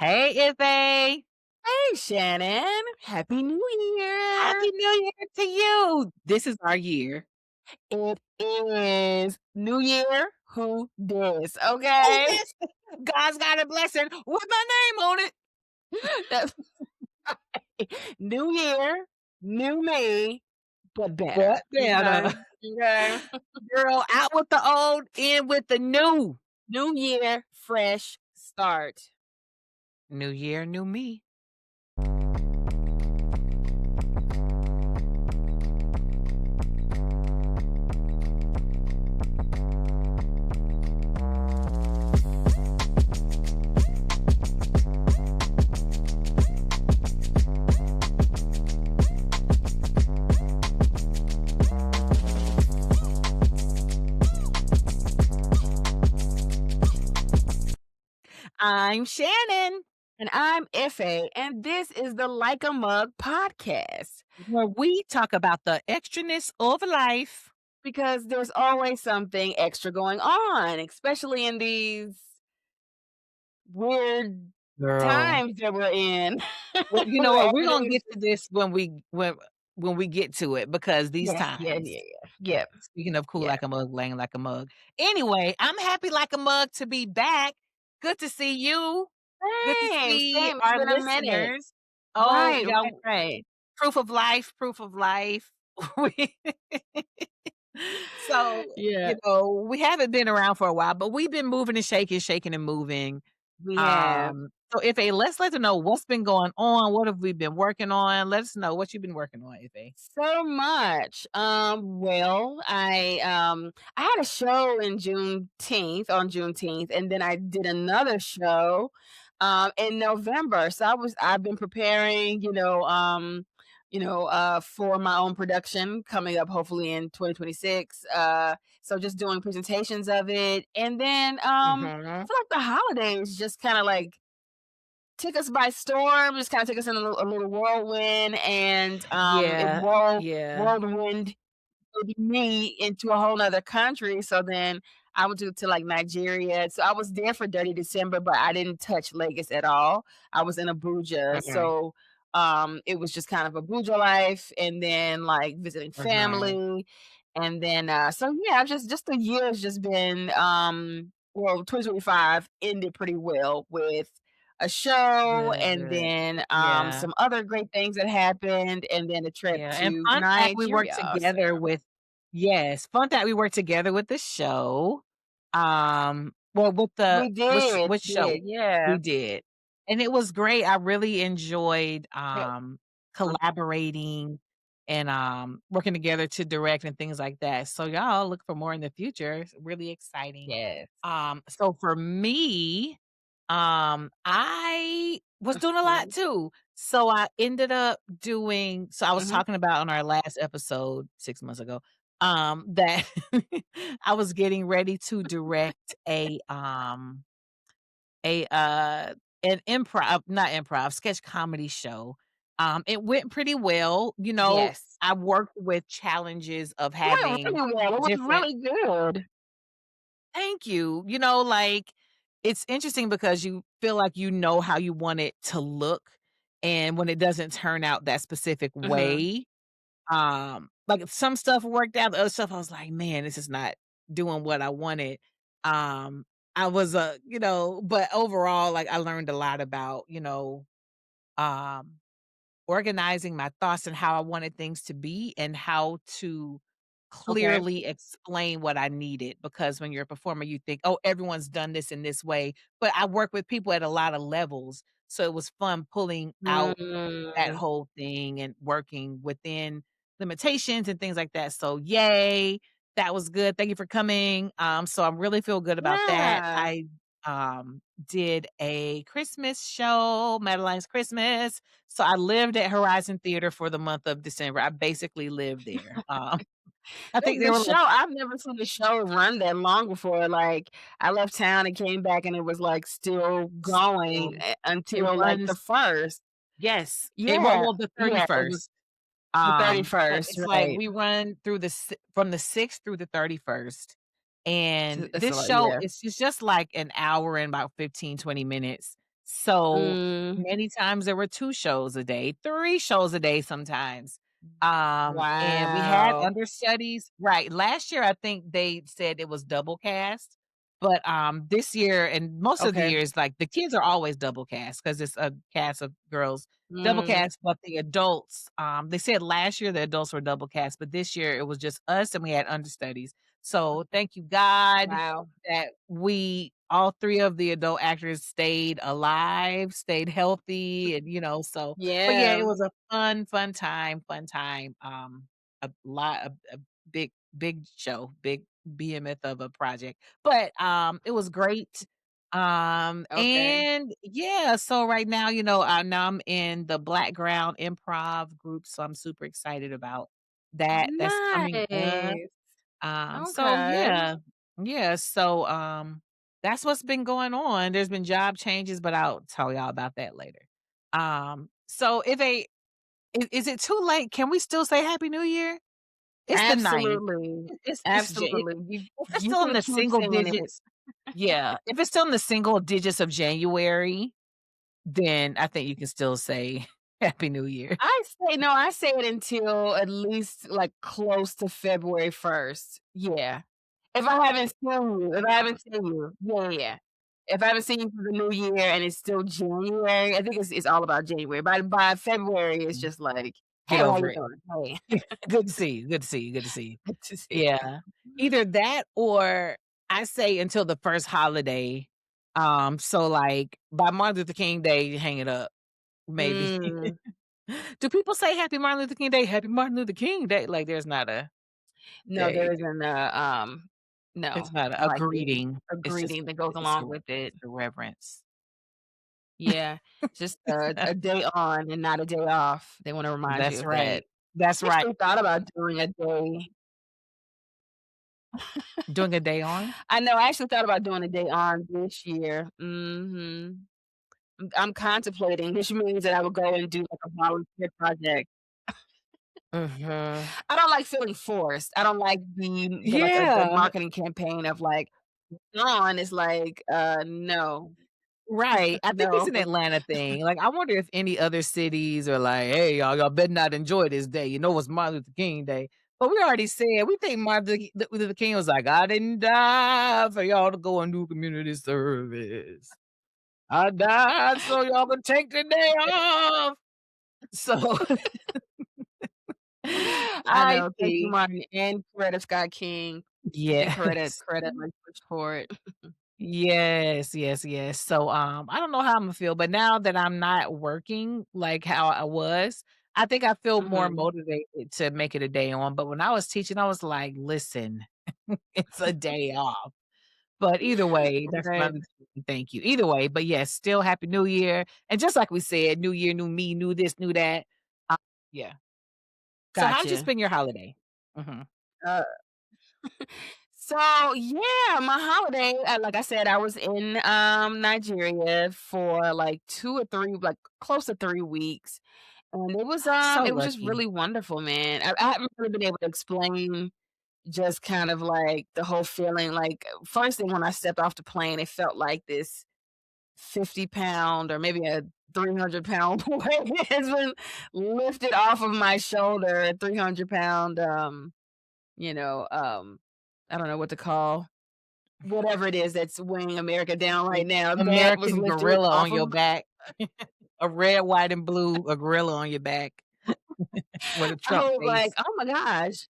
Hey, Ife. Hey, Shannon. Happy New Year. Happy New Year to you. This is our year. It is New Year. Who dis? Oh, Okay. this God's got a blessing with my name on it. That's New Year, new me, but better. But better. Okay. Okay. Girl, out with the old, in with the new. New year, fresh start. New year, new me. I'm Shannon, And I'm Ife, and this is the Like a Mug podcast where we talk about the extraness of life. because there's always something extra going on, especially in these weird Girl. times that we're in. Well, you know Where what? We're gonna everything's get to this when we get to it because these yeah, yeah, times. yeah, yeah. Yep, Speaking of cool yeah. like a mug, laying like a mug. Anyway, I'm happy like a mug to be back. Good to see you. Good to Same, see same. It's our been a minute. listeners. Oh, Right, right, y'all, right. proof of life, proof of life. We So, Yeah, we haven't been around for a while, but we've been moving and shaking, shaking and moving. we have So let's let them know what's been going on. What have we been working on? Let us know what you've been working on, Ife. so much. Well, I had a show in Juneteenth, and then I did another show in November. So I've been preparing, for my own production coming up hopefully in 2026. So just doing presentations of it. And then I Mhm. feel like the holidays just kind of like took us by storm, just kinda took us in a little whirlwind, and, it Yeah, yeah. whirlwind me into a whole 'nother country, so then I went to like, Nigeria, so I was there for Dirty December, but I didn't touch Lagos at all. I was in Abuja, Mhm, so, it was just kind of Abuja life, and then, like, visiting mhm. family, and then, so yeah, just the year has just been, well, 2025 ended pretty well with a show and Good. then, Yeah, some other great things that happened, and then a trip yeah, and to fun fact, we worked Nigeria, so together with yes, fun fact, we worked together with the show. Well, with the we did, which show? yeah. We did, and it was great. I really enjoyed, Yep, collaborating and, working together to direct and things like that. So y'all look for more in the future. It's really exciting. yes. So for me, I was doing a lot Mhm, too. So I ended up doing I was mhm. talking about on our last episode 6 months ago, that I was getting ready to direct a, an improv not improv, sketch comedy show. It went pretty well, Yes. I worked with challenges of It went having really well, it was different really good. Thank you. Like, it's interesting because you feel like you know how you want it to look, and when it doesn't turn out that specific Mhm. way, like, some stuff worked out, the other stuff I was like, "Man, this is not doing what I wanted." Um, I was, but overall, like, I learned a lot about, um organizing my thoughts and how I wanted things to be and how to Okay. clearly explain what I needed, because when you're a performer, you think, "Oh, everyone's done this in this way," but I work with people at a lot of levels, so it was fun pulling out that Mm. whole thing and working within limitations and things like that, so yay, that was good, thank you for coming, so I really feel good about that. Yeah. Did a Christmas show, Madeline's Christmas, so I lived at Horizon Theater for the month of December. I basically lived there. I think The there the were show like I've never seen the show run that long before, like, I left town and came back and it was, like, still going still it until, like, the runs 1st. yes, Yeah, the yeah, it was 31st. the So 31st, it's like right. we run through from the 6th through the 31st, and It's this a lot, show yeah. it's just like an hour and about 15, 20 minutes. So, Mm, many times there were 2 shows a day, 3 shows a day sometimes. And we had wow. understudies right, last year, I think they said it was double cast, but, this year and most of the Okay. years, like, the kids are always double cast because it's a cast of girls, double Mm, cast, but the adults, they said last year the adults were double cast, but this year it was just us and we had understudies. So, thank you God wow. that we all 3 of the adult actors stayed alive, stayed healthy, and, so but yeah, it Yeah. was a fun time, a big big show, big behemoth of a project, but, it was great, Okay. and yeah, so right now, now I'm in the Blackground Improv group, so I'm super excited about that. That's coming up. Nice. So Okay. yeah. Yeah, so, that's what's been going on. There's been job changes, but I'll tell y'all about that later. So if a is it too late? Can we still say Happy New Year? It's the 9th. Absolutely. It's Jan Absolutely. if it's You still in can the keep single saying it. digits yeah, if it's still in the single digits of January, then I think you can still say Happy New Year. I say it until at least, like, close to February 1st. Yeah. If I haven't seen you, yeah, yeah, yeah. If I haven't seen you for the new year and it's still January, I think it's all about January. By February, it's Mhm. just like, "Hey, Get how over you it. doing? Hey, Good to see you, good to see you, good to see you. good to see you." Yeah. Either that or I say until the first holiday. So, like, by Martin Luther King Day, you hang it up, maybe. Mm. Do people say Happy Martin Luther King Day? Happy Martin Luther King Day? Like, there's not a No, there day. isn't It's no, not a like, greeting. a It's just greeting that goes it's along a with it. it's a reverence. Yeah, just a day on and not a day off. They wanna remind you That's of that. right. That's I right. actually thought about doing a day Doing a day on? I know, I actually thought about doing a day on this year. Mhm. I'm contemplating, which means that I would go and do, like, a volunteer project. Mhm. I don't like feeling forced. I don't like the Yeah. marketing campaign of, like, on is like, no, Right. I think it's no. an Atlanta thing. Like, I wonder if any other cities are like, "Hey, y'all better not enjoy this day. You know it's Martin Luther King Day." But we already said we think Luther King was like, "I didn't die for y'all to go and do community service. I died so y'all can take the day off." So I I know, thank you, think Martin, and Coretta Scott King. Give credit yes. credit where it's for it. Yes, yes, yes. So, I don't know how Imma feel, but now that I'm not working like how I was, I think I feel more Mhm. motivated to make it a day on, but when I was teaching, I was like, "Listen, it's a day off." But either way, that's what Right. I'm thank you. Either way, but yes, still happy New Year, and just like we said, new year, new me, new this, new that. Uh, yeah. So how'd you Gotcha. spend your holiday? Mhm. Uh So, yeah, my holiday, like I said, I was in, Nigeria for, like, 2 or 3 like, close to 3 weeks, and So it was just lucky. really wonderful, man. I haven't really been able to explain just kind of, like, the whole feeling, like, first thing when I stepped off the plane, it felt like this 50-pound or maybe a 300-pound weight has been lifted off of my shoulder, a 300-pound, you know, I don't know what to call whatever it is that's weighing America down right now, that was American lifted gorilla off on of your back. A red, white, and blue, a gorilla on your back with a I Trump was like, face. "Oh my gosh."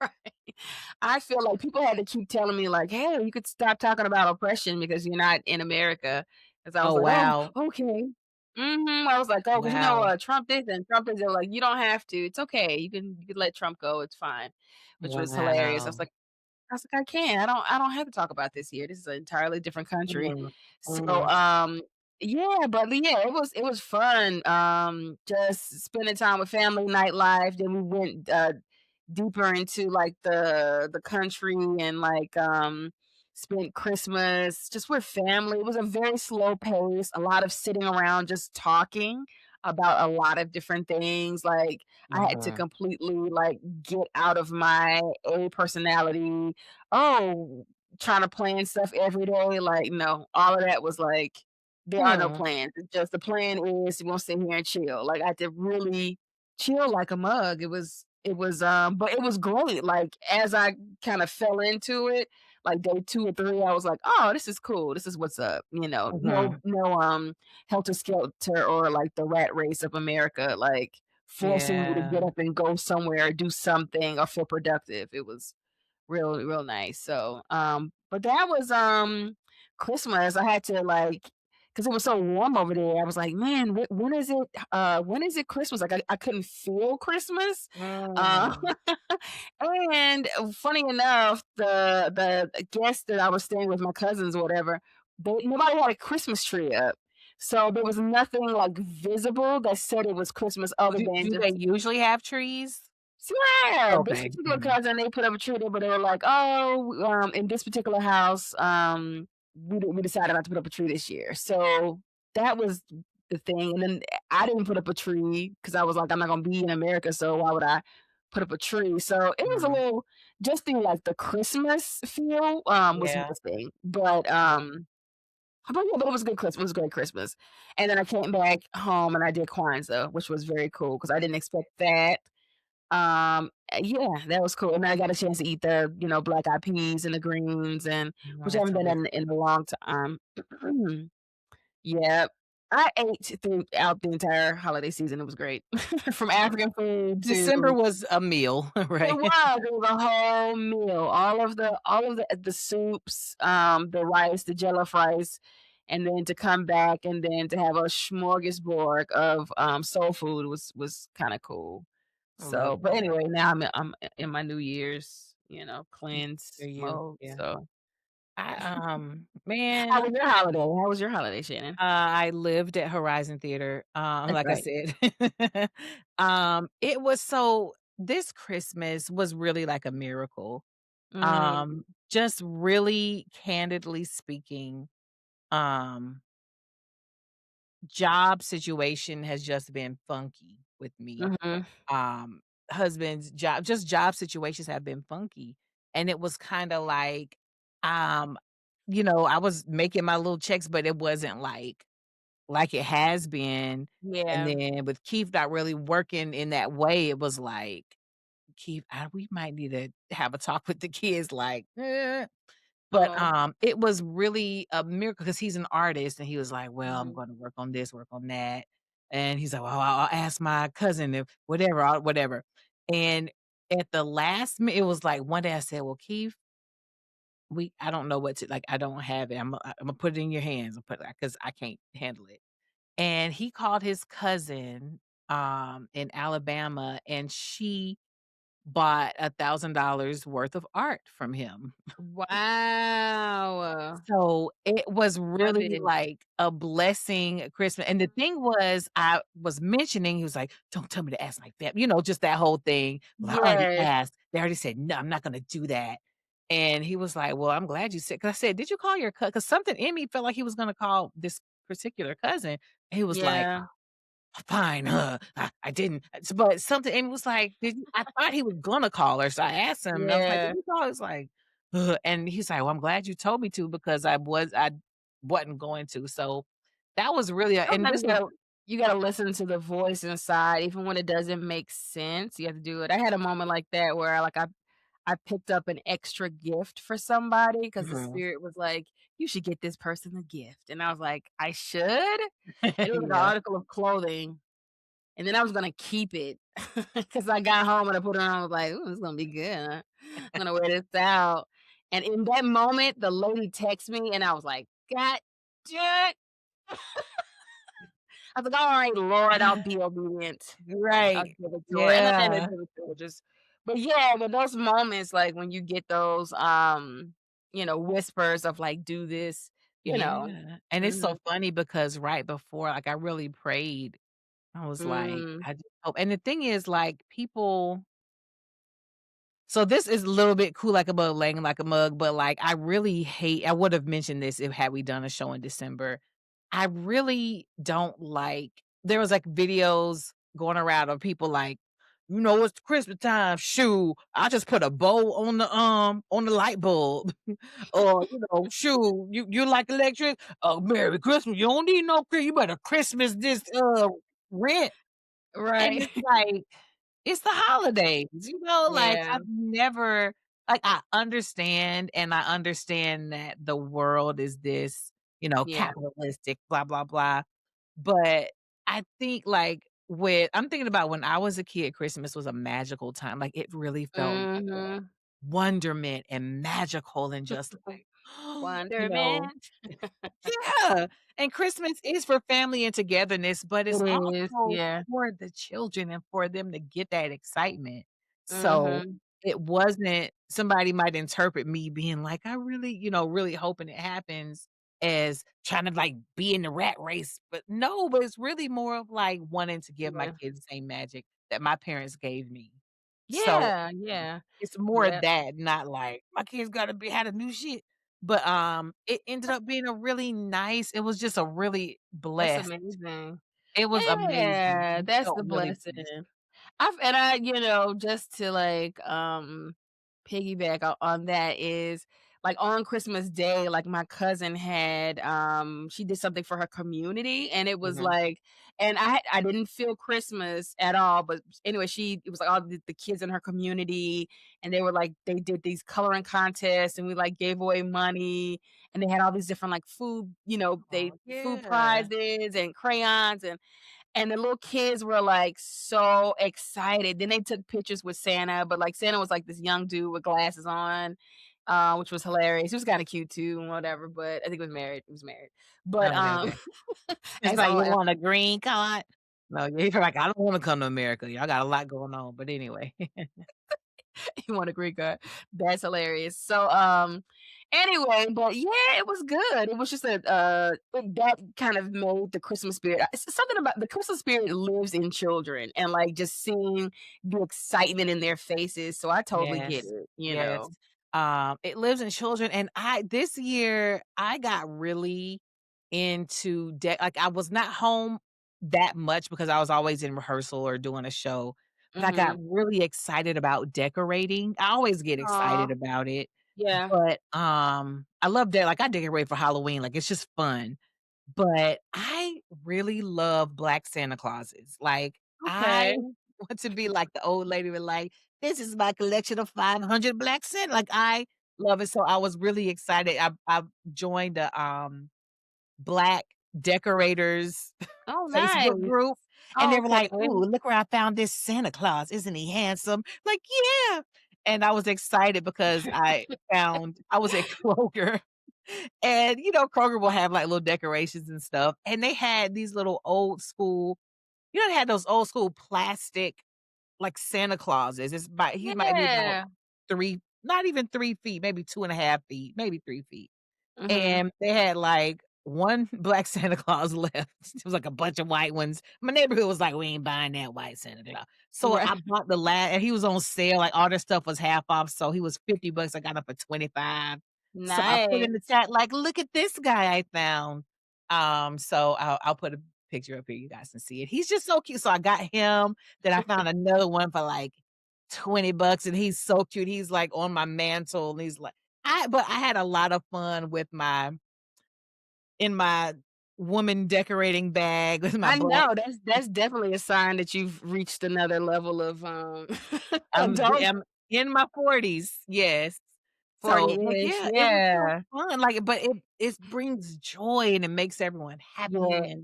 Right. I feel like people had to keep telling me like, "Hey, you could stop talking about oppression because you're not in America." 'Cause I was Oh, like, "Oh, wow. okay." Mhm, I was like, "Oh, 'cause Wow. Trump this and Trump is" they were like, "You don't have to. It's okay. You can let Trump go. It's fine." Which was hilarious. Wow. I was like, "I can't. I don't have to talk about this here. This is an entirely different country." Mm, So, mm. yeah, but yeah, it was fun. Just spending time with family, nightlife. Then we went deeper into like the country and like spent Christmas just with family. It was a very slow pace, a lot of sitting around just talking about a lot of different things. Like I had to Mhm. completely like get out of my A personality. Oh, trying to plan stuff every day. Like, no, all of that was like There are no Hmm. plans. It's just the plan is you wanna sit here and chill. Like, I had to really chill like a mug. But it was great. Like, as I kinda fell into it, like day 2 or 3, I was like, "Oh, this is cool. This is what's up." You know, Mhm. helter skelter or like the rat race of America, like forcing me to Yeah. get up and go somewhere, do something, or feel productive. It was real nice. So, but that was, Christmas. I had to, like, because it was so warm over there, I was like, "Man, when is it Christmas?" Like, I couldn't feel Christmas. Uh, Mm. and funny enough, the guest that I was staying with, my cousins or whatever, nobody had a Christmas tree up. So there was nothing, like, visible that said it was Christmas other than Do they just usually have trees? swear, this Okay. particular Mhm. cousin, they put up a tree there, but they were like, "Oh, in this particular house, we decided not to put up a tree this year." So that was the thing, and then I didn't put up a tree because I was like, "I'm not gonna be in America, so why would I put up a tree?" So it was a Mhm. little just like the Christmas feel, was Yeah. missing, but it was a good Christmas. It was a great Christmas, and then I came back home and I did Kwanzaa, which was very cool because I didn't expect that. Yeah, that was cool, and I got a chance to eat the, black eyed peas and the greens and No, which I that's haven't done always in good. a long time. Yep. I ate throughout the entire holiday season, it was great. From African food December to was a meal, right? it was a whole meal. All of the soups, the rice, the jollof rice, and then to come back and then to have a smorgasbord of, soul food was kinda cool. I love So, but that. anyway, now I'm in my New Year's, For cleanse you, mode, yeah. so Man, How was your holiday, Shannon? I lived at Horizon Theater, That's like I right. said. It was so this Christmas was really like a miracle. Mm, Just really candidly speaking, um, job situation has just been funky with me. mhm. Um, Husband's job just job situations have been funky, and it was kinda like, um, I was making my little checks, but it wasn't like it has been, and Yeah. then with Keith not really working in that way, it was like, "Keith, we might need to have a talk with the kids," like, But, Oh, it was really a miracle because he's an artist, and he was like, "Well, I'm mhm. gonna work on this, work on that." And he's like, "Well, I'll ask my cousin if whatever, whatever." And at the last it was like one day I said, "Well, Keith, I don't know what to like, I don't have it. Imma put it in your hands and put because I can't handle it." And he called his cousin, in Alabama, and she bought $1,000 worth of art from him. Wow. So, it was Love really, it. like, a blessing at Christmas, and the thing was, I was mentioning, he was like, "Don't tell me to ask my just that whole thing. Well, I already Yes. asked. They already said, 'No, I'm not gonna do that.'" And he was like, "Well, I'm glad you said." Because I said, "Did you call your Because something in me felt like he was gonna call this particular cousin. He was like, Yeah. "Fine, I didn't." But something and was like, "Did you?" I thought he was gonna call her, so I asked him, and I was like, "Did Yeah. you call?" He was like, "Ugh," and he's like, "Well, I'm glad you told me to because I wasn't going to." So, that was really a and Sometimes this was you gotta listen to the voice inside, even when it doesn't make sense, you have to do it. I had a moment like that where, like, I picked up an extra gift for somebody because the Mhm. spirit was like, "You should get this person a gift," and I was like, "I should?" It was like an Yeah. article of clothing, and then I was gonna keep it because I got home and I put it on, I was like, "Ooh, it's gonna be good. I'm gonna wear this out," and in that moment, the lady texted me, and I was like, "God damn it." I was like, "Alright, Lord, I'll be obedient. I'll Right. give it to her," and I ended up Yeah. giving it to her just but yeah, but those moments, like, when you get those, whispers of, like, "Do this," you know. Yeah, and it's so Mhm. funny because right before, like, I really prayed. I was like, Mm. I just hope and the thing is, like, people So this is a little bit cool like a mug, laying like a mug, but, like, I would have mentioned this if had we done a show in December. I really don't like there was, like, videos going around of people, like, You know, it's Christmas time. Shoo, I just put a bow on the light bulb. Or, you know, shoo, you like electric? Oh, Merry Christmas. You don't need no you better Christmas this rent. And Right. it's like, it's the holidays, you know, like, Yeah, I've never like, I understand that the world is this, you know, yeah. capitalistic, blah, blah, blah, but I think, like, I'm thinking about when I was a kid, Christmas was a magical time, like, it really felt Mhm. wonderment and magical and just like, you know Wonderment. yeah, and Christmas is for family and togetherness, but it's It is, also yeah. for the children and for them to get that excitement. So, Mhm. it wasn't somebody might interpret me being like, "I really, you know, really hoping it happens," as trying to, like, be in the rat race, but no, but it's really more of, like, wanting to give my Yeah. kids the same magic that my parents gave me. So Yeah, yeah. it's more Yeah, that, not like, "My kids gotta be had a new shit." But, it ended up being a really nice it was just a really that's blessed amazing. it was amazing. Yeah, We that's felt the really blessing. blessed. Just to, like, piggyback on that is, like, on Christmas Day, like, my cousin had, she did something for her community, and it was Mhm. like and I didn't feel Christmas at all, but anyway, it was, like, all the kids in her community, and they did these coloring contests, and we, like, gave away money, and they had all these different, like, Oh, food yeah. prizes and crayons, and the little kids were, like, so excited. Then they took pictures with Santa, but, like, Santa was, like, this young dude with glasses on, which was hilarious. He was kinda cute too and whatever, but I think he was married. But, Okay, okay. It's as like, "You all want a green card?" No, you're like, "I don't wanna come to America. Y'all got a lot going on." But anyway. you want a green card. That's hilarious. So, anyway, but yeah, it was good. It was just that kind of made the Christmas spirit. It's something about the Christmas spirit lives in children and like just seeing the excitement in their faces. So I totally get Yes. it, Yes. It lives in children, and I this year, I got really into like, I was not home that much because I was always in rehearsal or doing a show, but I got Mhm. really excited about decorating. I always get Aw, excited about it, yeah. but, I love like, I decorate for Halloween, like, it's just fun. But I really love Black Santa Clauses. Like, I Okay. want to be like the old lady with like, "This is my collection of 500 Black Santa." Like, I love it, so I was really excited. I joined a, Black decorators Oh, Facebook nice. group, and they were Okay. like, "Ooh, look where I found this Santa Claus. Isn't he handsome?" Like, "Yeah." And I was excited because I was at Kroger, and, you know, Kroger will have, like, little decorations and stuff, and they had these little old school they had those old school plastic, like, Santa Clauses. He might be about Yeah. 3 not even 3 feet, maybe 2.5 feet, maybe 3 feet. Mhm. And they had, like, 1 black Santa Claus left. It was, like, a bunch of white ones. My neighborhood was like, "We ain't buying that white Santa Claus." So Right. I bought the and he was on sale, like, all their stuff was half off, so he was 50 bucks, I got him for 25. So I put in Nice. the chat, like, "Look at this guy I found." So I'll put a picture up here, you guys can see it. He's just so cute. So I got him, then I found another one for, like, 20 bucks, and he's so cute. He's, like, on my mantle, and he's like I had a lot of fun with my woman decorating bag with my I black know, that's definitely a sign that you've reached another level of, adult I'm in my 40s, yes. So, but 40-ish, yeah, it was so yeah. fun, like, but it brings joy and it makes everyone happy Yeah, and,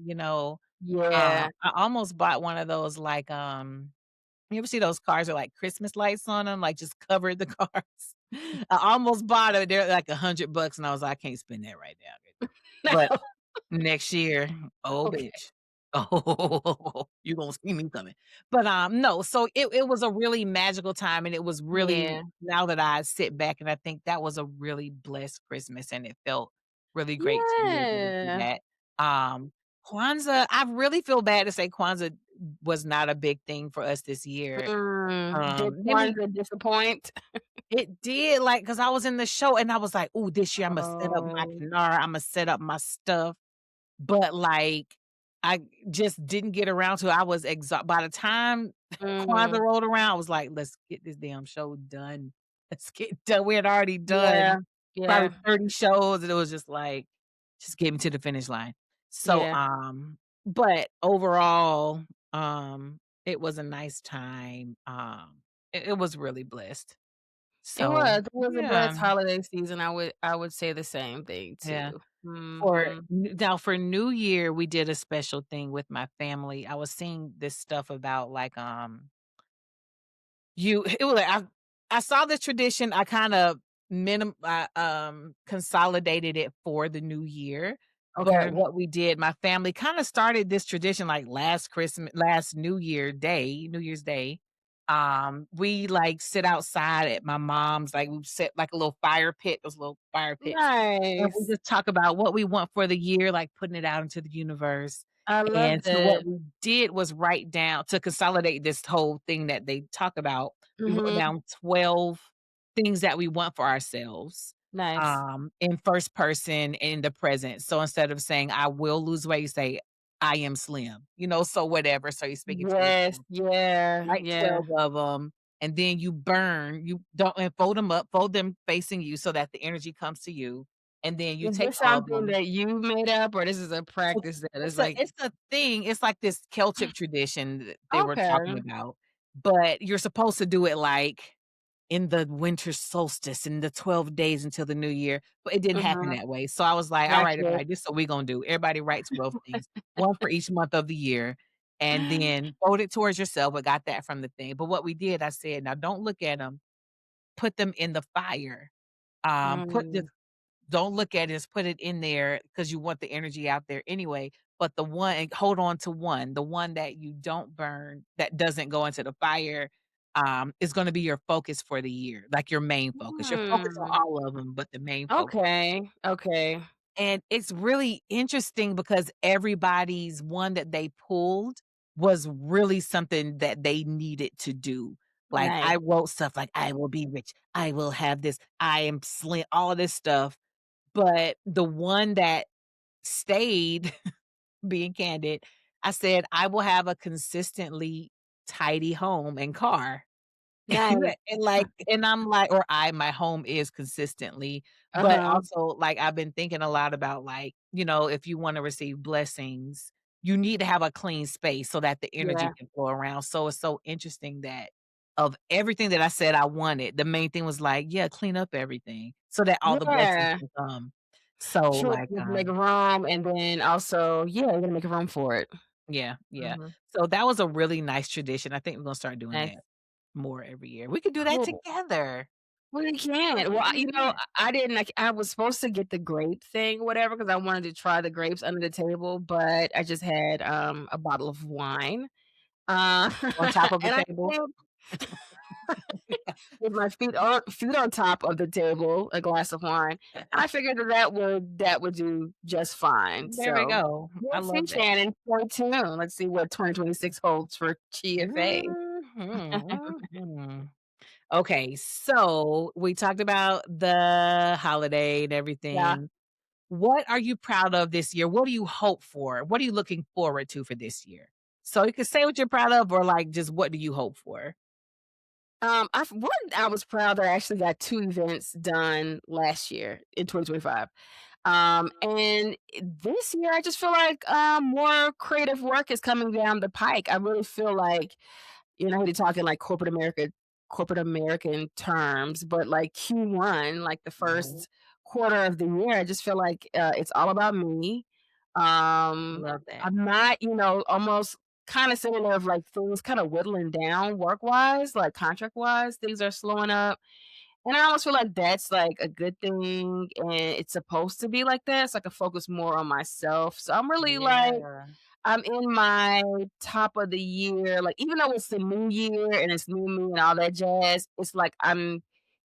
yeah. I almost bought one of those, like, you ever see those cars with, like, Christmas lights on them, like, just covered the cars? I almost bought it, they're like $100 and I was like, "I can't spend that right now." But No, next year, oh, okay. bitch. Oh, you gonna see me coming. But, no, so it was a really magical time, and it was really Yeah. now that I sit back and I think that was a really blessed Christmas, and it felt really great to be able to do Yeah. that. Kwanzaa, I really feel bad to say Kwanzaa was not a big thing for us this year. Did Maybe Kwanzaa disappoint? it did, like, cause I was in the show, and I was like, "Ooh, this year Imma set up my Oh. Imma set up my stuff." But, like, I just didn't get around to it. I was by the time Kwanzaa Mhm. rolled around, I was like, "Let's get this damn show done. Let's get done." We had already Yeah. done probably Yeah. 30 shows, and it was just like, just get me to the finish line. So, Yeah. but overall, it was a nice time. It was really blessed. So, It was a yeah, blessed holiday season, I would say the same thing yeah. too. Mhm. For New Year, we did a special thing with my family. I was seeing this stuff about, like, you it was like I saw this tradition, I kinda consolidated it for the new year, but Okay. what we did, my family kinda started this tradition, like, last New Year's Day. We, like, sit outside at my mom's, like, we set, like, a little fire pit, those little fire pits, and we Nice. just talk about what we want for the year, like, putting it out into the universe. I love And so what it. we did was write down to consolidate this whole thing that they talk about, we wrote Mhm. down 12 things that we want for ourselves, Nice. in first person in the present. So instead of saying, "I will lose weight," you say, "I am slim," so whatever, so you speak it to Yes. yourself. Yeah. Write Yeah. 12 of them, and then you don't and fold them up, fold them facing you so that the energy comes to you, and then you Is take this all of something them. that you made up, or this is a It's practice that is it's a like it's a thing, it's like this Celtic tradition that they were talking okay. about, but you're supposed to do it, like, in the winter solstice, in the 12 days until the New Year, but it didn't happen Mhm. that way, so I was like, "Alright, Gotcha. everybody, this is what we gonna do. Everybody write 12 things, 1 for each month of the year, and then fold it towards yourself." I got that from the thing, but what we did, I said, "Now don't look at them. Put them in the fire." Put this Mm. don't look at it, just put it in there because you want the energy out there anyway, but the one and hold on to one, the one that you don't burn, that doesn't go into the fire, is gonna be your focus for the year, like your main focus. Your focus on Hmm. all of them, but the main focus. Okay. Okay. And it's really interesting because everybody's one that they pulled was really something that they needed to do. Like, Nice. I wrote stuff like, "I will be rich. I will have this. I am slim," all this stuff, but the one that stayed, being candid, I said, "I will have a consistently tidy home and car." Nice. And I'm like or my home is consistently, but Uh-huh. also, like, I've been thinking a lot about, like, if you wanna receive blessings, you need to have a clean space so that the energy Yeah. can flow around, so it's so interesting that of everything that I said I wanted, the main thing was like, yeah, clean up everything so that all the blessings Yeah. can come. So, True. like, You have to make room and then also, yeah, you're gonna make room for it. yeah, yeah. Mhm. So that was a really nice tradition. I think we're gonna start doing Nice. that more every year. We could do that Cool. together. We can. Let's Well, do that. I didn't like I was supposed to get the grape thing, whatever, because I wanted to try the grapes under the table, but I just had, a bottle of wine. Uh, On top of the and I table. can't with my feet on top of the table, a glass of wine, and I figured that would do just fine. There we So, go. I we'll see, love that. Shannon. Stay tuned. Let's see what 2026 holds for GFA. Mhm, mhm. Okay, so we talked about the holiday and Yeah. everything. What are you proud of this year? What do you hope for? What are you looking forward to for this year? So you can say what you're proud of or, like, just what do you hope for? I was proud that I actually got 2 events done last year in 2025. And this year, I just feel like more creative work is coming down the pike. I really feel like, you're talking like corporate American terms, but like Q1, like the Mhm. first quarter of the year, I just feel like it's all about me. Love that. I'm not, almost kind of similar of like things kind of whittling down work wise, like contract wise, things are slowing up and I almost feel like that's, like, a good thing, and it's supposed to be like that, so I can focus more on myself. So I'm really, like Yeah. I'm in my top of the year, like, even though it's the new year and it's new me and all that jazz, it's like I'm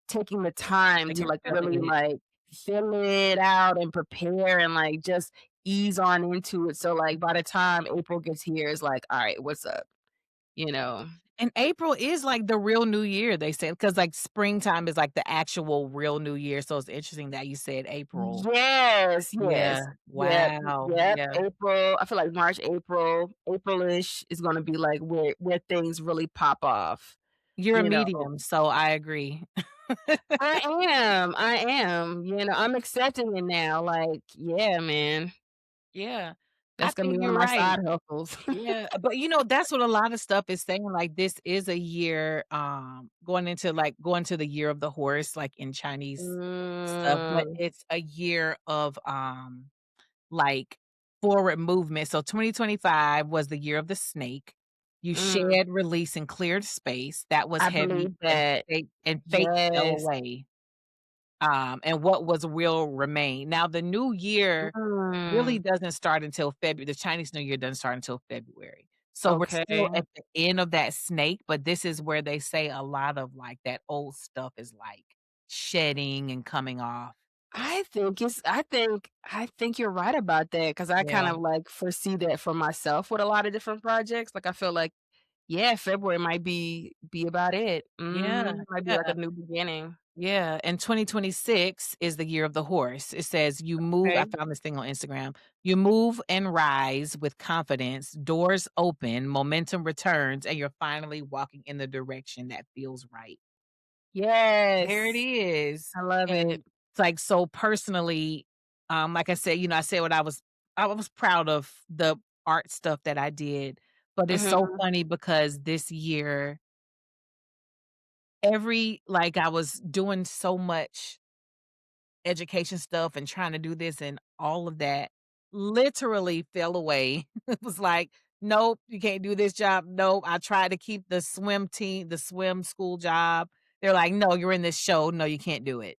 taking the time Like to, you're like, really, feeling it. fill it out and prepare and, like, just ease on into it. So, like, by the time April gets here, it's like, "Alright, what's up?" You know? And April is, like, the real New Year, they say, because like, springtime is, like, the actual real New Year, so it's interesting that you said April. Yes, Yeah. yes. Yep, Wow. yep, Yeah. April, I feel like March, April, April-ish is gonna be, like, where things really pop off, You're a you know? medium, so I agree. I am, I'm accepting it now, like, yeah, man, Yeah. I that's gonna be think one of you're my right. side hustles. Yeah, but, that's what a lot of stuff is saying, like, this is a year, going to the year of the horse, like, in Chinese stuff, but Mm, it's a year of, like, forward movement. So 2025 was the year of the snake. You mm, shed, release, and cleared space. That was I heavy, believe that. and fate fell Yes. away, and what was real remained. Now the new year really Mm, doesn't start until February. The Chinese New Year doesn't start until February. So we're still okay. at the end of that snake, but this is where they say a lot of, like, that old stuff is, like, shedding and coming off. I think you're right about that because I kind Yeah. of, like, foresee that for myself with a lot of different projects, like, I feel like, yeah, February might be about it. Yeah, Might be like yeah. a new beginning. Yeah, and 2026 is the year of the horse. It says, "You move." I Okay. found this thing on Instagram. "You move and rise with confidence, doors open, momentum returns, and you're finally walking in the direction that feels right." There it Yes, is. I love it. And it's like, so personally, like I said, I said what I was proud of the art stuff that I did, but it's so Mhm, funny because this year, I was doing so much education stuff and trying to do this and all of that literally fell away. It was like, "Nope, you can't do this job. Nope." I tried to keep the swim school job. They're like, "No, you're in this show. No, you can't do it."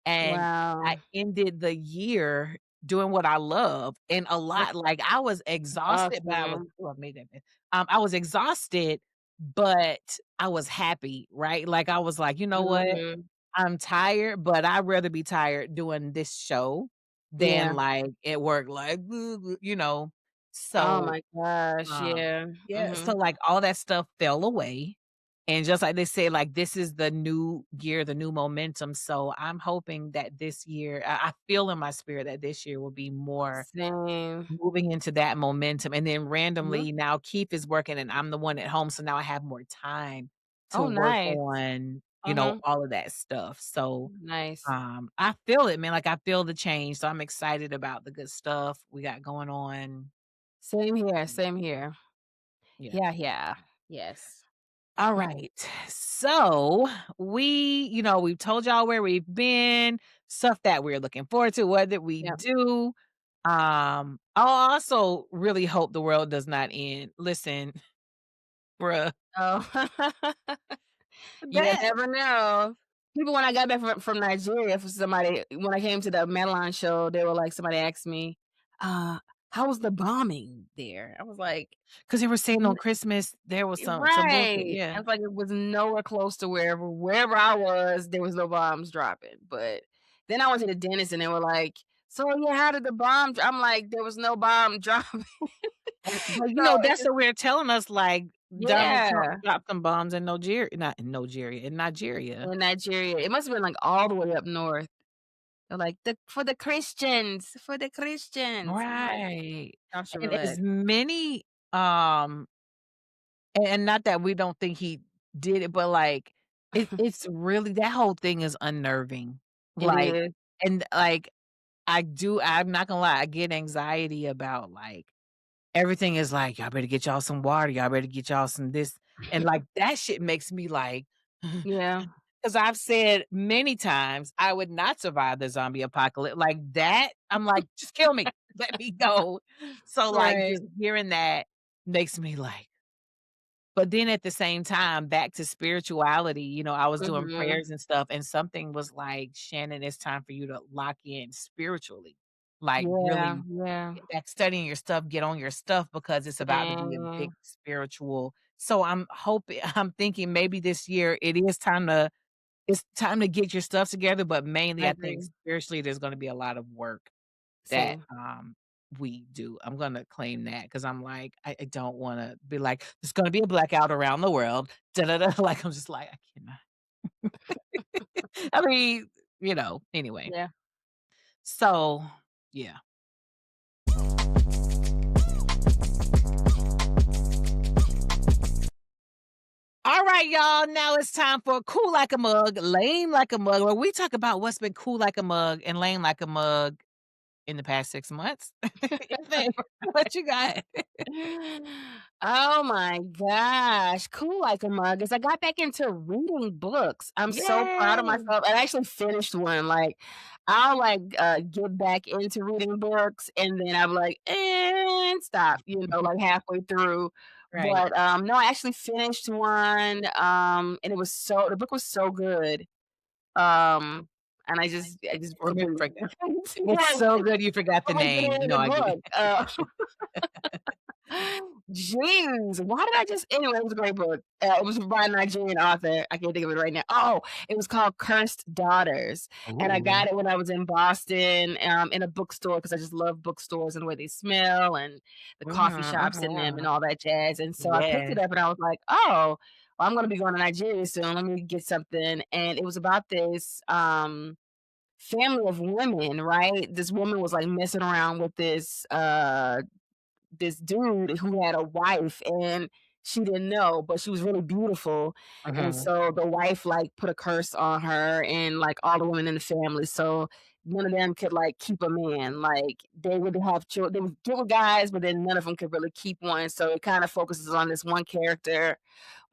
And I wow. ended the year doing what I love and a That's lot, like, I was exhausted, but awesome. I made that mess. I was exhausted, but I was happy, right? Like, I was like, "You know what? Mhm, I'm tired, but I'd rather be tired doing this show than, yeah. like, at work, like, Oh So, my gosh, um yeah, yeah, so, mhm. like, all that stuff fell away, and just like they say, like, this is the new year, the new momentum, so I'm hoping that this year I feel in my spirit that this year will be more Same. moving into that momentum, and then Mhm. randomly now Keith is working and I'm the one at home, so now I have more time to Oh, work nice. on, Mhm. all of that stuff, so Nice. I feel it, man, like, I feel the change, so I'm excited about the good stuff we got going on. Same here, same here. Yeah. Yeah, yeah. Yes. Alright. So, we've told y'all where we've been, stuff that we're looking forward to, what did we Yep. do? I also really hope the world does not end. Listen, bruh, Oh. You that never know. People when I got back from Nigeria, for somebody when I came to the Medellin show, they were like somebody asked me, uh, "How was the bombing there?" I was like, 'cause they were saying "N on Christmas, there was some bullshit, right." yeah. I was like, "It was nowhere close to wherever I was, there was no bombs dropping." But then I went to the dentist and they were like, "So, yeah, how did the bomb dro" I'm like, "There was no bomb dropping." But, So, it that's just what we're telling us, like, Donald Trump yeah, dropped some bombs in Nigeria, not in Nigeria, in Nigeria. in Nigeria. It must have been, like, all the way up north. They're like, "The for the Christians, for the Christians." I'm like, Right. "Y'all should And as relax." many, um and not that we don't think he did it, but, like, it's really that whole thing is unnerving. It Like, is. and, like, I'm not gonna lie, I get anxiety about, like, everything is like, "Y'all better get y'all some water, y'all better get y'all some this," and, like, that shit makes me like, Yeah, 'cause I've said many times I would not survive the zombie apocalypse, like, that, I'm like, "Just kill me, let me go." So, like, right. just hearing that makes me like, but then at the same time, back to spirituality, I was doing Mhm. prayers and stuff, and something was like, "Shannon, it's time for you to lock in spiritually." Like, Yeah, really yeah. get back studying your stuff, get on your stuff because it's about to be a big Same. spiritual, so I'm thinking maybe this year it's time to get your stuff together, but mainly I I think agree. spiritually there's gonna be a lot of work that, Same. we do. I'm gonna claim that because I'm like, I don't wanna be like, "There's gonna be a blackout around the world." Da da da. Like, I'm just like, I cannot. I mean, anyway. Yeah. So, yeah. All right, y'all. Now it's time for Cool Like a Mug, Lame Like a Mug, where we talk about what's been cool like a mug and lame like a mug in the past 6 months. What you got? Oh my gosh, cool like a mug is I got back into reading books. I'm so proud of Yay. myself. I actually finished one. Like, I'll like get back into reading books and then I'm like, and stop, like halfway through. Right. But no, I actually finished one. And the book was so good. And I just Remember completely forgot. It's yes, so good you forgot the what was the name. name of No, the I get it. book? Jeez, why did I just anyway, it was a great book. It was by a Nigerian author. I can't think of it right now. Oh, it was called Cursed Daughters, and I Ooh. got it when I was in Boston, in a bookstore because I just love bookstores and the way they smell and the coffee Mhm, shops in them and mhm. all that jazz, and so I picked it Yes. up and I was like, "Oh, well, I'm gonna be going to Nigeria soon. Let me get something," and it was about this, family of women, right? This woman was, like, messing around with this dude who had a wife and she didn't know, but she was really beautiful. And Mhm. so the wife like put a curse on her and like all the women in the family. So none of them could like keep a man. Like they would have children, they would get with guys, but then none of them could really keep one. So it kind of focuses on this one character,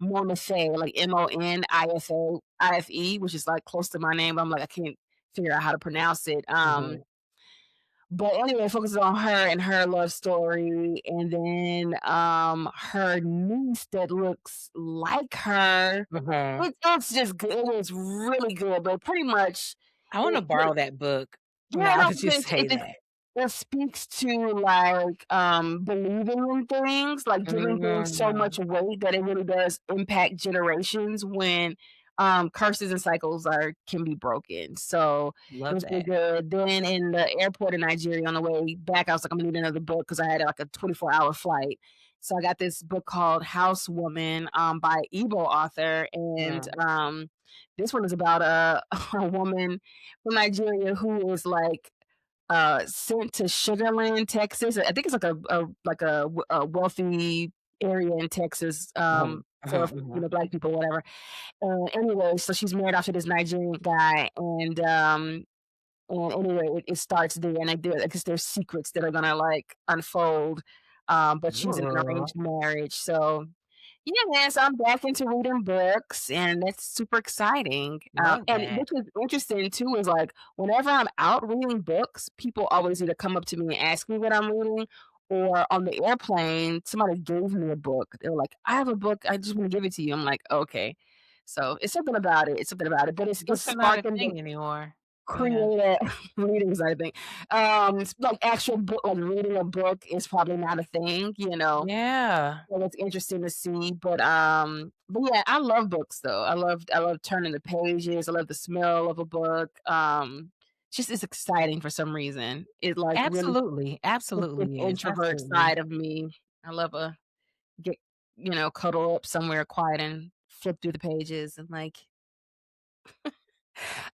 Monafe, like Monife, which is like close to my name. But I'm like, I can't figure out how to pronounce it. Mhm. But anyway, it focuses on her and her love story, and then, her niece that looks like her. Mhm. It's just good. It was really good, but pretty much I wanna borrow that book yeah, now no, that you because say that. it speaks to, like, believing in things, like, giving things so Mm. much weight that it really does impact generations when, curses and cycles can be broken, so it Love was really that. good. Then in the airport in Nigeria on the way back, I was like, "I'm gonna need another book because I had, like, a 24-hour flight. So I got this book called Housewoman, by Igbo author, and, Mm. this one is about a a woman from Nigeria who is, like, sent to Sugarland, Texas. I think it's like a wealthy area in Texas, Mhm. for, Mhm, mhm. Black people, whatever. Anyway, so she's married off to this Nigerian guy, and anyway, it starts there, and I guess there's secrets that are gonna, like, unfold, but she's in an Ooh, arranged marriage, so yeah, man, so I'm back into reading books, and that's super exciting, love and that. which is interesting too is, like, whenever I'm out reading books, people always either come up to me and ask me what I'm reading, or on the airplane, somebody gave me a book. They were like, "I have a book, I just wanna give it to you." I'm like, "Okay." So, it's something about it, but it's Books are not a sparking the thing anymore. Yeah. creative readings, I think. It's like actual book like reading a book is probably not a thing, Yeah. so it's interesting to see, but yeah, I love books though. I love turning the pages. I love the smell of a book. Just it's exciting for some reason. It like really Absolutely, hits this absolutely is, introvert absolutely. side of me. I love a get cuddle up somewhere quiet and flip through the pages and like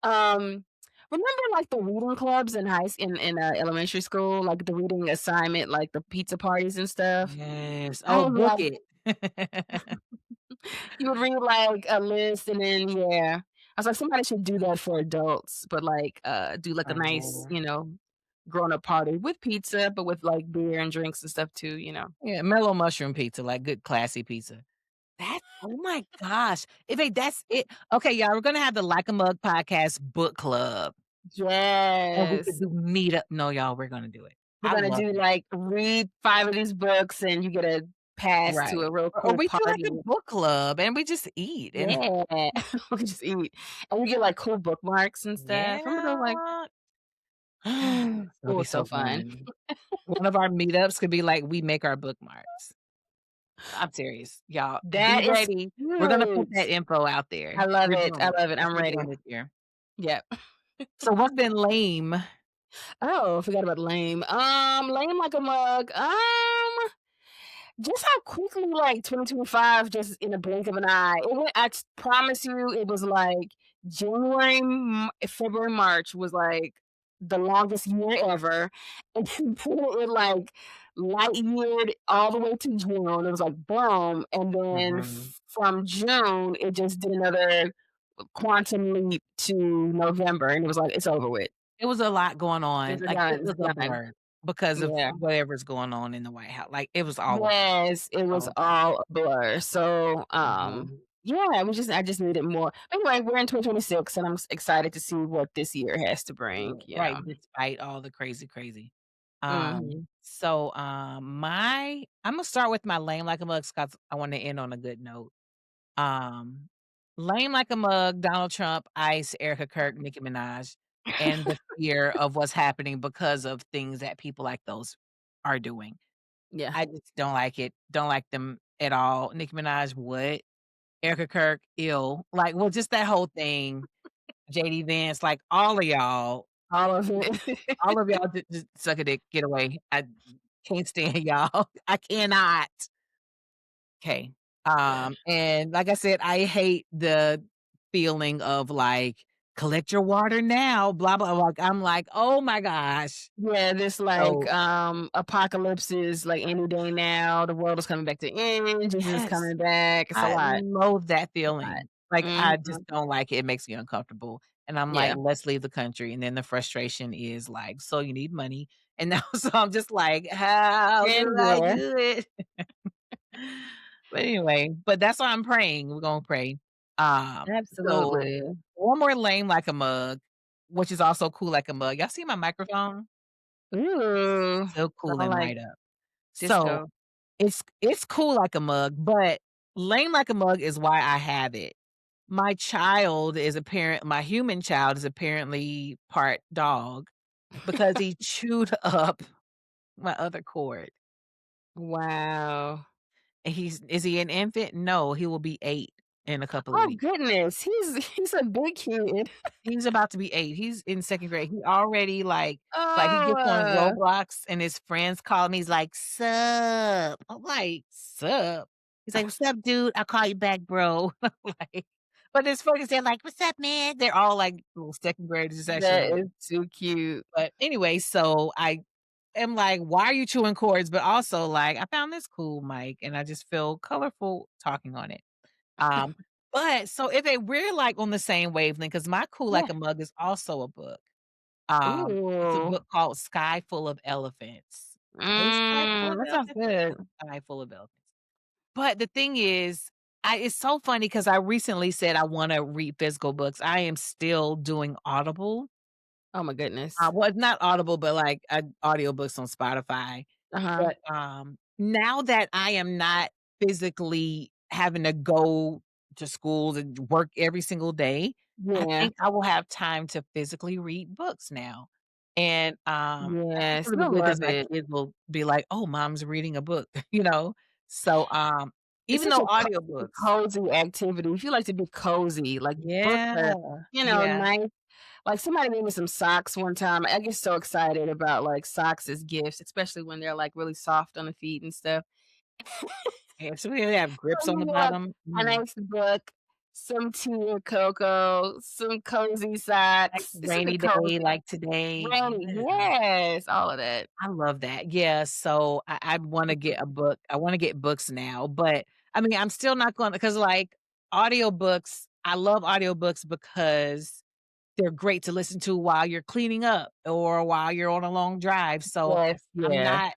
um remember like the reading clubs in elementary school, like the reading assignment, like the pizza parties and stuff. Yes. I Oh, was book like it. you would read, like, a list and then yeah. I was like, "Somebody should do that for adults, but, like, do, like, a nice, Oh. grown-up party with pizza, but with, like, beer and drinks and stuff too, you know?" Yeah, mellow mushroom pizza, like good classy pizza. That oh my gosh. If it that's it okay, y'all, we're gonna have the Like a Mug podcast book club, and we could Yes. do meetup no, y'all, we're gonna do it. We're I gonna love do, it. like, read 5 of these books, and you get a pass to Right. a real Or cool we do like party. a book club, and we just eat, and Yeah. We just eat. And we get, like, cool bookmarks and stuff. Remember those, like yeah. it It'll be was so so fun. fun. One of our meetups could be like, we make our bookmarks. I'm serious. Y'all, be That is ready. We're gonna put that huge. info out there. I love We're it. doing I it. love it. Yep, I'm we're ready. doing it here. Yep. So what's been lame? Oh, forgot about lame. Lame like a mug. Just how quickly, like, 2025 just in a blink of an eye. It went promise you, it was like January, February, March was, like, the longest year ever, and then it, like, light yeared all the way to June. It was like, boom, and then Mhm. from June, it just did another quantum leap to November, and it was like, "It's over with. It was a lot going It's on, like, it done, it's was a done." blur because of Yeah. whatever's going on in the White House, like, it was all a blur, Yes, it was all a blur. all a blur. So, Mhm. yeah, I just needed more. Anyway, we're in 2026 and I'm excited to see what this year has to bring, you Right, know. despite all the crazy, crazy. Mhm. My Imma start with my lame like a mug 'cause I wanna end on a good note. Um, Lame like a mug, Donald Trump, Ice, Erica Kirk, Nicki Minaj, and the fear of what's happening because of things that people like those are doing. Yeah. I just don't like it, don't like them at all. Nicki Minaj, what? Erica Kirk, ill. Like, well, just that whole thing, JD Vance, like, All of it. all of y'all just suck a dick, get away. I can't stand y'all. I cannot. 'Kay. And like I said, I hate the feeling of, like, "Collect your water now, blah, blah," like, I'm like, "Oh my gosh." Yeah, this like So apocalypse is like any day now. The world is coming back to end. Jesus is yes, coming back. It's a I lot. loathe that A lot. feeling. Like, I Mhm. just don't like it, it makes me uncomfortable, and I'm like, Yeah. "Let's leave the country," and then the frustration is like, "So you need money?" And now so I'm just like, "How do And I where? do it?" But anyway, but that's why I'm praying, we're gonna pray. Um, so Absolutely. one more lame like a mug, which is also cool like a mug. Y'all see my microphone? Ooh. So cool Sound and like light up. So disco. it's cool like a mug, but lame like a mug is why I have it. My human child is apparently part dog because he chewed up my other cord. Wow. And is he an infant? No, he will be 8 in a couple of Oh weeks. goodness, he's a big kid. He's about to be 8. He's in 2nd grade. He already like, he Oh, gets on Roblox and his friends call him, he's like, "Sup?" I'm like, "Sup?" He's like, "What's up, dude? I'll call you back, bro." Like, but his friends, they're like, "What's up, man?" They're all like little 2nd graders. It's actually that really is too cute. but anyway, so I am like, "Why are you chewing cords?" But also like, "I found this cool mic," and I just feel colorful talking on it. Um, but so we're, like, on the same wavelength, because my Cool Yeah. Like a Mug is also a book. It's a Ooh. book called Sky Full of Elephants. A sky full of That sounds elephants? good. A sky full of elephants. But the thing is, it's so funny because I recently said I wanna read physical books. I am still doing Audible. Oh my goodness. Well, it's not Audible, but, like, audiobooks on Spotify. Uh-huh. But, now that I am not physically having to go to schools and work every single day, I Yeah. think I will have time to physically read books now. And, I think Yes. it'll be I good because love my it. kids will be like, "Oh, mom's reading a book," you know? So, It's even such though a audiobooks cozy activity. If you like to be cozy, like books Yeah, are, yeah. nice. Like somebody made me some socks one time. I get so excited about like socks as gifts, especially when they're like really soft on the feet and stuff. Yeah, so we have grips So on you the get like bottom. a Mm. nice book, some tea or cocoa, some cozy Like socks. It's super rainy day cozy. like today. Rainy, Yeah. yes, all of that. I love that. Yeah, so I wanna get a book. I wanna get books now, but, I mean, I'm still not gonna because like, audiobooks I love audiobooks because they're great to listen to while you're cleaning up or while you're on a long drive, so Yes, I'm yeah. not,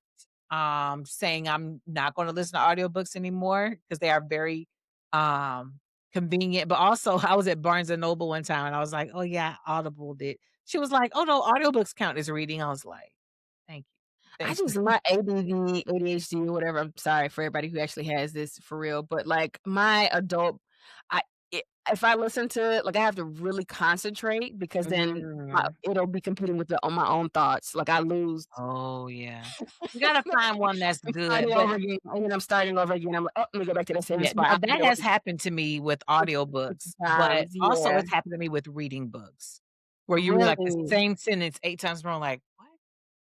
saying I'm not gonna listen to audiobooks anymore because they are very, um, convenient, but also, I was at Barnes& and Noble one time, and I was like, "Oh, yeah, Audible did." She was like, "Oh, no, audiobooks count as reading." I was like, "Thank you. I Thank you." just my ADD, ADHD, or whatever. I'm sorry for everybody who actually has this for real, but like my adult, I if I listen to it, like I have to really concentrate because then Mm. it'll be competing with on my own thoughts. Like I lose. Oh, yeah. You gotta find one that's I'm good, starting but over again, and then I'm starting over again. I'm like, oh, let me go back to that same yeah, spot. now I have to that go has again. happened to me with It's audiobooks, but times, also yeah. it's happened to me with reading books. where you read, like, the Really? same sentence 8 times more like, "What?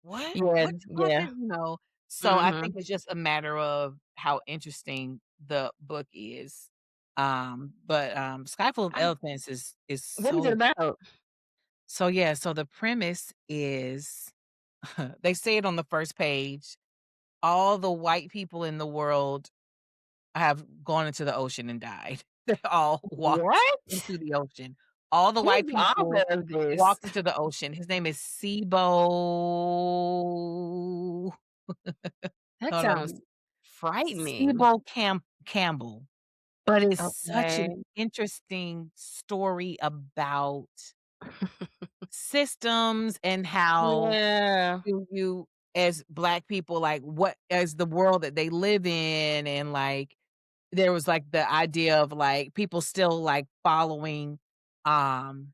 What? Yeah, What just yeah. happened?" You know? So, I Mhm. think it's just a matter of how interesting the book is. Sky Full of I Elephants is What is it so about? so, yeah, so the premise is they say it on the first page, all the white people in the world have gone into the ocean and died. They all walked What? into the ocean. All the Who's white the people author of this? walked into the ocean. His name is Sibo That hold sounds on, frightening. Sibo Campbell, but it's such Okay. an interesting story about systems and how Yeah. you as Black people, like, what as the world that they live in, and, like, there was, like, the idea of, like, people still, like, following, um,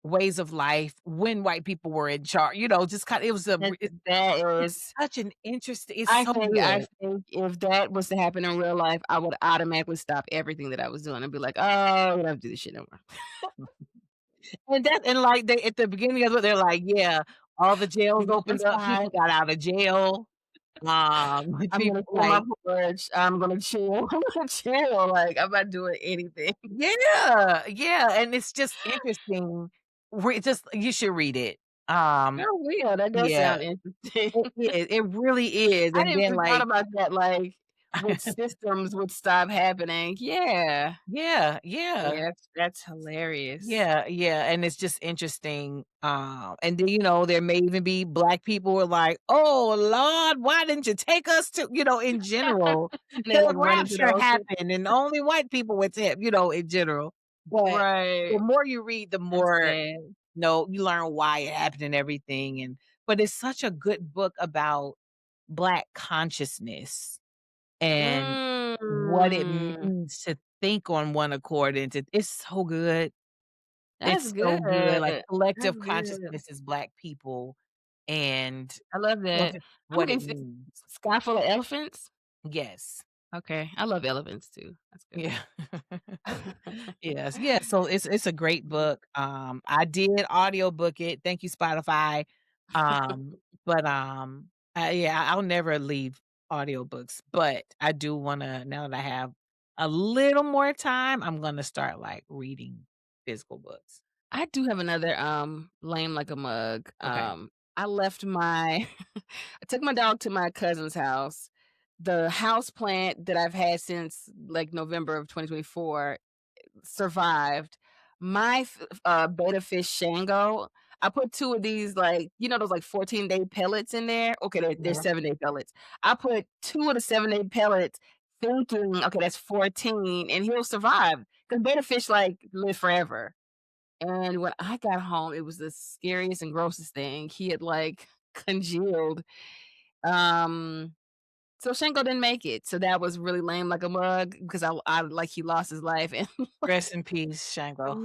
ways of life when white people were in charge, just kinda it was a That it's is such an interesting it's I so think I good. think if that was to happen in real life, I would automatically stop everything that I was doing and be like, "Oh, we don't have to do this shit no more." Like, they at the beginning of it, they're like, "Yeah, all the jails Get opened up, inside. people got out of jail." I'm People gonna say my like porch. I'm gonna chill. I'm gonna chill. Like, I'm not doing anything. yeah, yeah, and it's just interesting. Just you should read it. Um, Oh, yeah, that does yeah, sound interesting. it really is, I and didn't then, even thought like about that, like, what systems would stop happening. Yeah. yeah, yeah. Yeah, that's hilarious. Yeah, yeah, and it's just interesting, and then, there may even be Black people who are like, "Oh, Lord, why didn't you take us to" in general, And they, the like, run into the rapture ocean. happened and only white people went to heaven, in general, but the Right. more you read, the That's more, sad. you learn why it happened and everything, but it's such a good book about Black consciousness and what it Mm. means to think on one accord, and it's so good. That's It's so good, like, good. That's collective good. consciousness is Black people and I love what that. it I'm what gonna it say means. Sky Full of Elephants? Yes. Okay, I love elephants too. That's Yeah. good. Yes, yeah, so it's a great book, I did audiobook it, thank you, Spotify, but, yeah, I'll never leave audiobooks, but I do wanna now that I have a little more time, I'm gonna start, like, reading physical books. I do have another, lame like a mug. Okay. I left my I took my dog to my cousin's house. The house plant that I've had since, like, November of 2024 survived. My betta fish Shango, I put 2 of these, like, those, like, 14-day pellets in there? Okay, they're Yeah. 7-day pellets. I put 2 of the 7-day pellets thinking, "Okay, that's 14, and he'll survive because betta fish, like, live forever. And when I got home, it was the scariest and grossest thing. He had, like, congealed. Um, so Shango didn't make it. So that was really lame like a mug because I like, he lost his life and Rest in peace, Shango.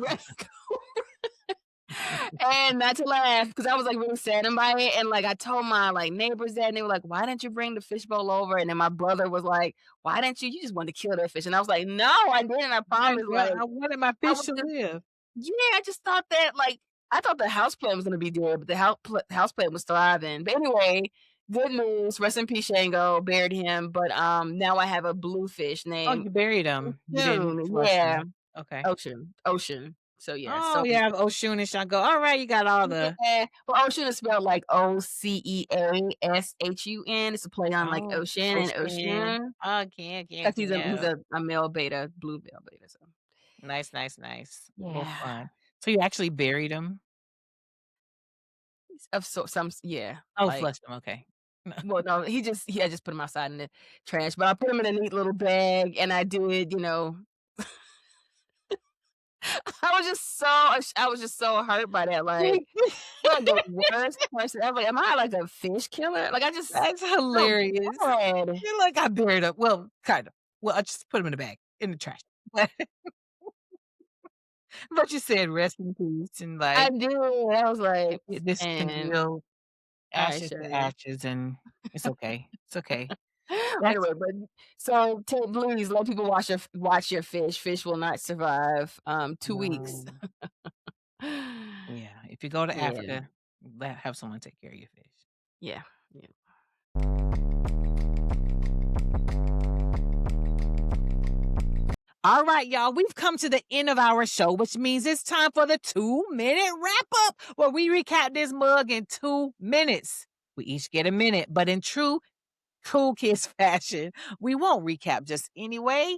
and not to laugh because I was, like, really saddened by it, and, like, I told my, like, neighbors that, and they were like, "Why didn't you bring the fishbowl over?" And then my brother was like, "Why didn't you? You just wanted to kill that fish." And I was like, "No, I didn't, I My promise." god, Like, I wanted my I fish was to just live. yeah, I just thought that, like I thought the houseplant was gonna be dead, but the houseplant was thriving. But anyway, good news, rest in peace, Shango, buried him, but, now I have a bluefish Oh, named you buried him. You didn't Ocean, flush yeah, him. Okay. Ocean. So, yeah, Oh, so yeah, Oshun and Shango. Alright, you got all the yeah, but Ocean is spelled like Oceashun. It's a play on, like, oh, ocean and Ocean. ocean. Okay, okay, 'Cause okay, he's yeah. a male beta, blue male beta, so Nice, nice, nice. Well, yeah. fun. So you actually buried him? Of so some yeah, Oh, like flushed him, okay. well, no, I just put him outside in the trash, but I put him in a neat little bag, and I did, I was just so hurt by that, like, I'm like the worst person ever. Am I like a fish killer? Like, I just That's felt hilarious. bad. You're like, "I buried him." Well, kind of. Well, I just put him in a bag, in the trash. But you said rest in peace and, I like, did. I was like, this "Man, congealed alright, ashes to Shay." ashes, and it's okay. It's okay. That's Anyway, but so, please let people watch your fish. Fish will not survive, 2 weeks. no. Yeah, if If you go to Yeah. Africa, have someone take care of your fish. Yeah. Yeah. All right, y'all, we've come to the end of our show, which means it's time for the 2-minute wrap up where we recap this mug in 2 minutes. We each get a minute, but in true Cool Kids fashion, we won't recap just anyway.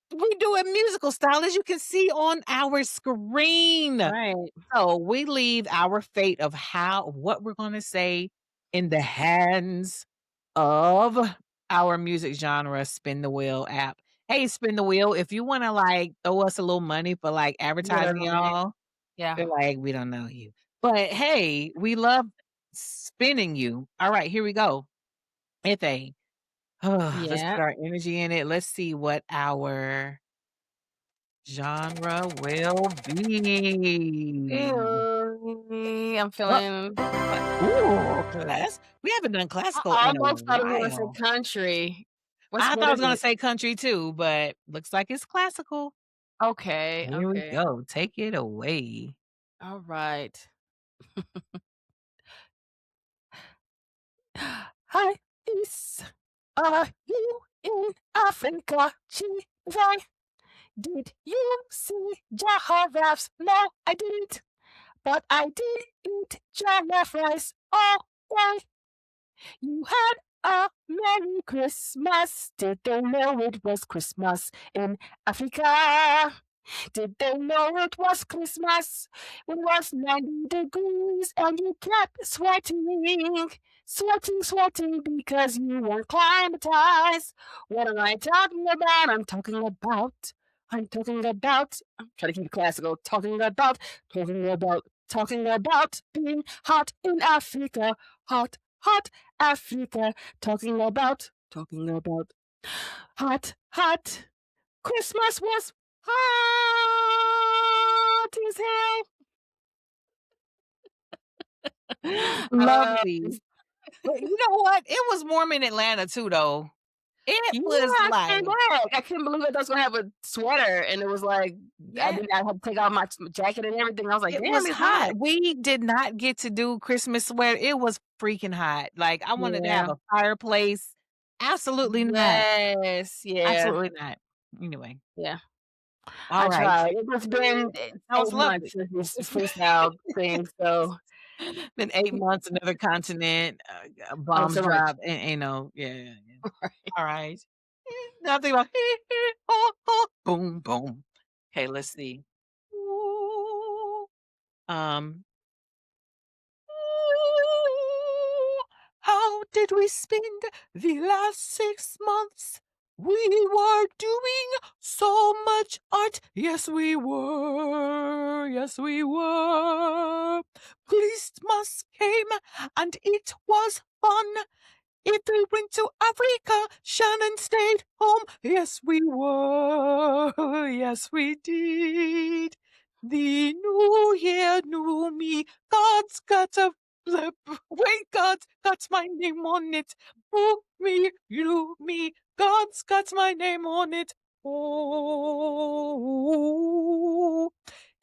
We do it musical style, as you can see on our screen. Right. So we leave our fate of what we're gonna say in the hands of our music genre spin the wheel app. Hey, spin the wheel, if you wanna, like, throw us a little money for, like, advertising Literally. y'all, Yeah. we're like, "We don't know you." But, hey, we love spinning you. Alright, here we go. Ife, let's Yeah. put our energy in it. Let's see what our genre will be. I'm Uh, feeling ooh, we haven't done classical I in a almost thought I was gonna say while. country. I thought What I is was gonna it? say country too, but looks like it's classical. Okay, Here we okay. go. Take it away. All right. Hi, is are you in Africa? Children? Did you see giraffes? No, I didn't. But I did eat giraffe rice. Oh, why? You had a Merry Christmas. Did they know it was Christmas in Africa? Did they know it was Christmas? It was 90 degrees and you kept sweating. Sweating because you weren't climatized. What am I talking about? I'm trying to keep it classical. Talking about being hot in Africa. Hot Africa. Talking about hot. Christmas was hot as hell. Lovely. But you know what? It was warm in Atlanta too, though. It Yeah, was I came like, back. I couldn't believe I was gonna have a sweater, and it was like yeah, I had to take off my jacket and everything. I was like, it "Damn, was it's hot." hot. We did not get to do Christmas sweater. It was freaking hot. Like, I wanted to have Yeah. a fireplace. Absolutely not. Yes. Yeah. Absolutely not. Anyway, Yeah. all I right. tried. It's been That was 8 months lovely. since this freestyle thing, so Been 8 months, another continent, oh, bombs so much. dropped, and, yeah, yeah, yeah. Alright. Nothing about oh, oh, boom, boom. Okay, let's see. Ooh, um, ooh, how did we spend the last 6 months? We were doing so much art. Yes, we were. Yes, we were. Christmas came and it was fun. If we went to Africa, Shannon stayed home. Yes, we were. Yes, we did. The new year knew me. God's got a flip. Wait, God's got my name on it. Oh, me, you, me. God's got my name on it. Oh,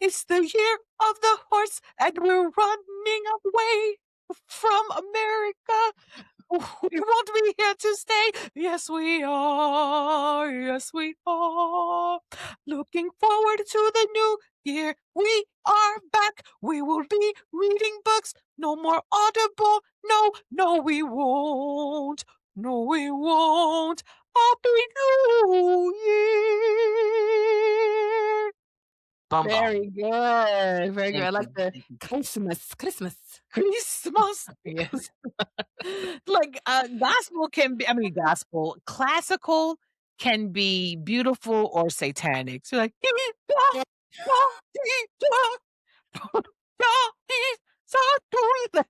it's the year of the horse, and we're running away from America. We won't be here to stay. Yes, we are. Yes, we are. Looking forward to the new year. We are back. We will be reading books. No more Audible. No, no, we won't. No, we won't. Happy New Year. Bum bum. Very good. Very good. Thank I like you. the Thank you. Christmas. Christmas. Yes. Like, gospel can be, I mean, gospel, classical can be beautiful or satanic. So, like, if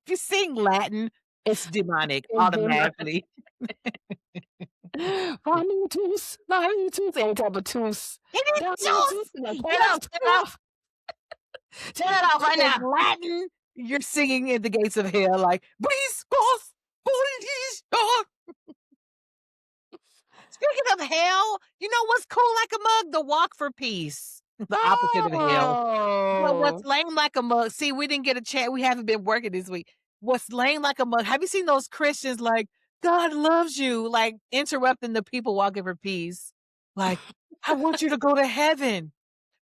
you sing Latin, it's demonic It's demonic. automatically. Vanitus, any type of tus. It is Vanitus, like, just, turn it yes, off, turn it off, turn it off if right it's now. Latin, you're singing at the gates of hell, like, Briscos, Polish. Speaking of hell, you know what's cool like a mug? The Walk for Peace. the opposite of hell. But what's Oh. lame like a mug, see, we didn't get a chance, we haven't been working this week. What's lame like a mug, have you seen those Christians like, "God loves you," like, interrupting the people walking for peace? Like, "I want you to go to heaven.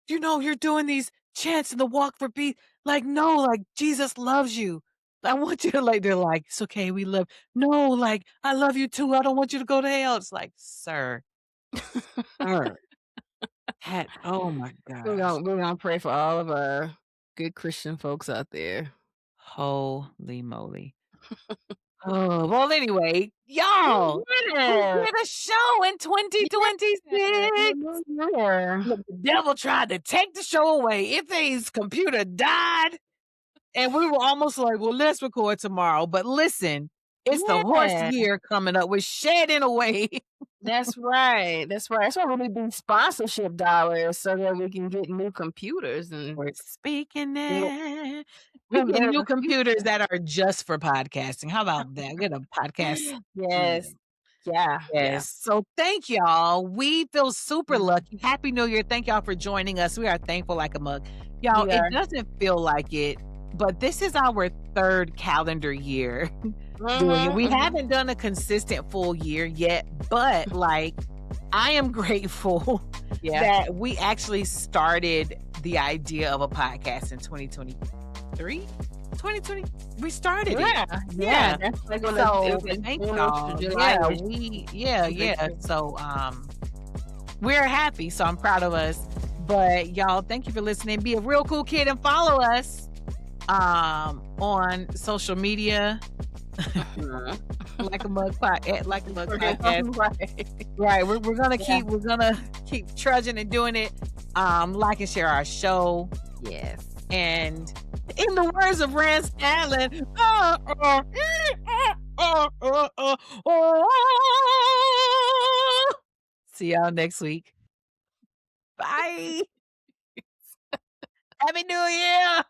You know, you're doing these chants in the walk for peace." Like, "No, like, Jesus loves you. I want you to," like they're like, "It's okay, we love." "No, like, I love you too, I don't want you to go to hell." It's like, "Sir, sir." Had oh my gosh. We're gonna pray for all of our good Christian folks out there. Holy moly. Oh, well, anyway, y'all, we Yeah. did a show in Yeah. 2026. Yeah. Look, the devil tried to take the show away. Ife's computer died, and we were almost like, "Well, let's record tomorrow." But listen, it's the horse Yeah. year coming up. We're shedding away. That's right. That's right. That's why we need these sponsorship dollars so that we can get new computers and We're speaking yeah. it. We get new computers that are just for podcasting. How about that? Get a podcast. Yes. Yeah, yeah. Yes. So thank y'all. We feel super Mhm. lucky. Happy New Year. Thank y'all for joining us. We are thankful like a mug. Y'all, We it are. doesn't feel like it, but this is our third calendar year doing it. Mhm, We mhm. haven't done a consistent full year yet, but like I am grateful Yeah. that we actually started the idea of a podcast in 2023. 2020, we started it. Yeah, yeah, Yeah. that's like when it So was like thank June-ish to y'all. Yeah, July-ish. yeah. So we're happy. So I'm proud of us. But y'all, thank you for listening. Be a real cool kid and follow us on social media. Mhm. Like a mug pod, like a mug podcast. Right. Right. Yeah. We're gonna keep trudging and doing it. Like and share our show. Yes. And in the words of Rance Allen, see y'all next week. Bye. Happy New Year.